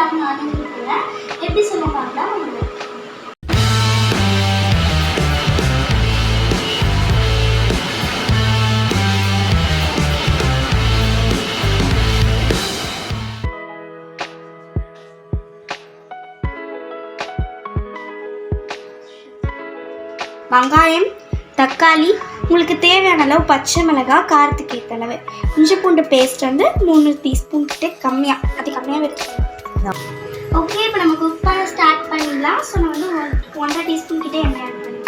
இல்லாமல் நானும் இருக்கிறேன். எப்படி சொல்ல பார்க்கலாம் உங்களுக்கு. வெங்காயம், தக்காளி, உங்களுக்கு தேவையான அளவு பச்சை மிளகாய், காரத்துக்கு ஏற்ற அளவு இஞ்சி பூண்டு பேஸ்ட் வந்து 3 டீஸ்பூன் கிட்ட கம்மியாக வச்சுக்கலாம். ஓகே, இப்போ நம்ம குக் பண்ண ஸ்டார்ட் பண்ணிடலாம். ஸோ நான் வந்து 1.5 டீஸ்பூன் கிட்டே எண்ணெய் ஆட் பண்ணிக்கலாம்.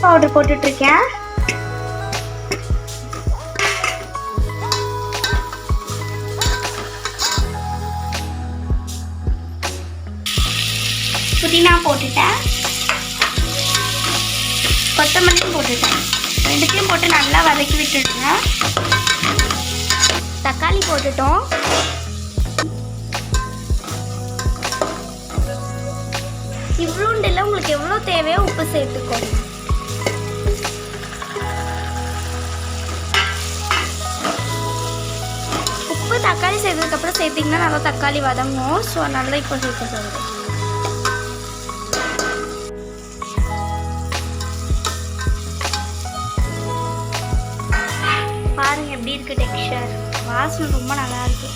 பவுடர் போட்டுட்டு இருக்கேன். புதினா போட்டுட்டேன், கொத்தமல்லியும் போட்டுட்டேன். ரெண்டுத்தையும் போட்டு நல்லா வதக்கி விட்டுடுங்க. தக்காளி போட்டுட்டோம். இவ்வளோண்டில் உங்களுக்கு எவ்வளோ தேவையோ உப்பு சேர்த்துக்கோங்க. தக்காளி சேர்த்ததுக்கப்புறம் சேர்த்திங்கன்னா நல்லா தக்காளி வதங்கும். ஸோ நல்லா இப்போ சேர்க்க சொல்லுது. பாருங்க எப்படி இருக்கு டெக்ஸ்சர். வாசனை ரொம்ப நல்லா இருக்கு.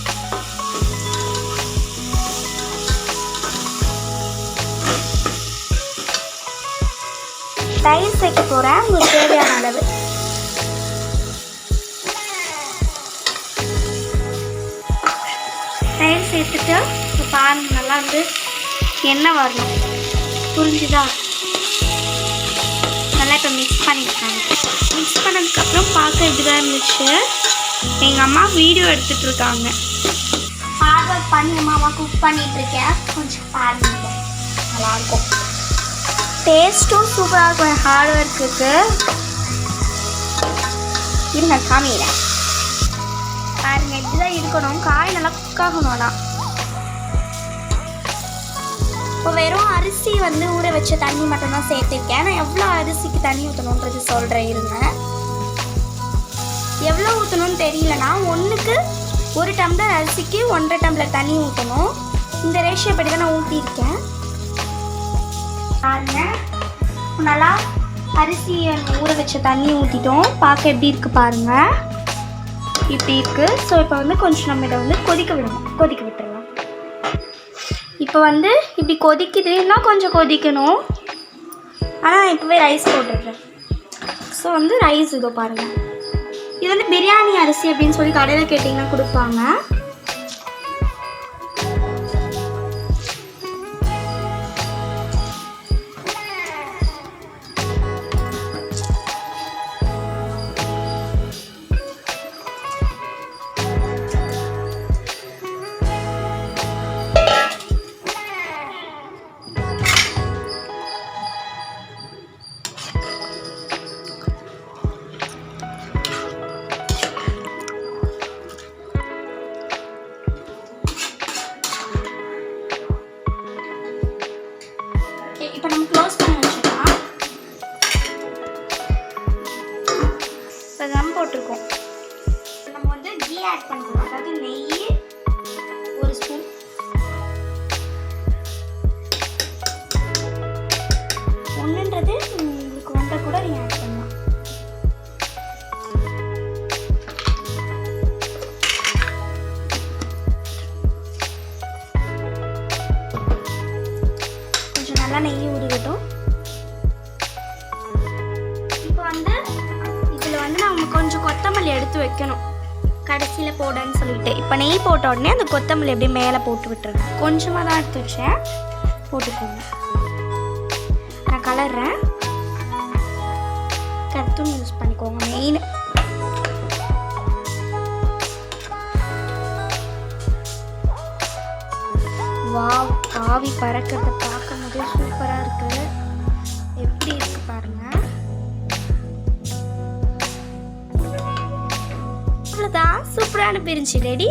தயிர் சேர்க்க போகிறேன் உங்களுக்கு தேவையான அளவு. தயிர் சேர்த்துட்டு இப்போ பாருங்கள் நல்லா வந்து எண்ணெய் வரணும். புரிஞ்சுதா? நல்லா இப்போ மிக்ஸ் பண்ணியிருக்காங்க. மிக்ஸ் பண்ணதுக்கப்புறம் பார்க்க இப்படிதான் இருந்துச்சு. எங்கள் அம்மா வீடியோ எடுத்துகிட்ருக்காங்க. ஹார்ட் ஒர்க் பண்ணி அம்மாவை குக் பண்ணிகிட்ருக்கேன். கொஞ்சம் பாருங்க நல்லாயிருக்கும். டேஸ்ட்டும் சூப்பராக இருக்கும். ஹார்ட் ஒர்க்குக்கு இருங்க காமிக்கிறேன். பாருங்க இப்படிதான் இருக்கணும். காய் நல்லா குக் ஆகணும். ஆனால் இப்போ வெறும் அரிசி வந்து ஊற வச்ச தண்ணி மட்டும்தான் சேர்த்துருக்கேன். நான் எவ்வளோ அரிசிக்கு தண்ணி ஊற்றணுன்றது சொல்கிறேன் இருங்க. எவ்வளோ ஊற்றணும்னு தெரியலனா 1க்கு 1 டம்ளர் அரிசிக்கு 1.5 டம்ளர் தண்ணி ஊற்றணும். இந்த ரேஷியோ படி தான் நான் ஊற்றிருக்கேன். பாருங்க நல்லா அரிசி ஊற வச்ச தண்ணி ஊற்றிட்டோம். பார்க்க எப்படி இருக்குது பாருங்கள். இப்படி இருக்குது. ஸோ இப்போ வந்து கொஞ்சம் நம்ம இதை வந்து கொதிக்க விட்டுடலாம். இப்போ வந்து இப்படி கொதிக்குதுன்னா கொஞ்சம் கொதிக்கணும். ஆனால் நான் இப்போவே ரைஸ் போட்டுடுறேன். ஸோ வந்து ரைஸ் இதோ பாருங்கள். இது வந்து பிரியாணி அரிசி அப்படின்னு சொல்லி கடையில் கேட்டிங்கன்னா கொடுப்பாங்க. இப்போ நம்ம க்ளோஸ் பண்ணி வச்சுக்கலாம். இப்போ தம் போட்டிருக்கோம். நம்ம வந்து கீ ஆட் பண்ணுறோம். அதாவது நெய் 1 ஸ்பூன், ஒன்றுன்றது உங்களுக்கு 1.5 கூட நீங்கள் ஆட் பண்ணலாம். கொஞ்சம் நல்லா நெய் உருகட்டும். இப்போ வந்து இதில் வந்து நம்ம கொஞ்சம் கொத்தமல்லி எடுத்து வைக்கணும் கடைசியில் போடன்னு சொல்லிட்டு. இப்போ நெய் போட்ட உடனே அந்த கொத்தமல்லி அப்படியே மேலே போட்டு விட்டுருங்க. கொஞ்சமாக தான் எடுத்து வச்சேன், போட்டுக்கோங்க. கலர்றேன். கருத்தும் யூஸ் பண்ணிக்கோங்க மெயின். வாவ், ஆவி பறக்கிறத பார்க்கும்போது சூப்பராக இருக்குது. எப்படி இருக்கு பாருங்க. அவ்வளோதான், சூப்பரான பிரிஞ்சி ரெடி.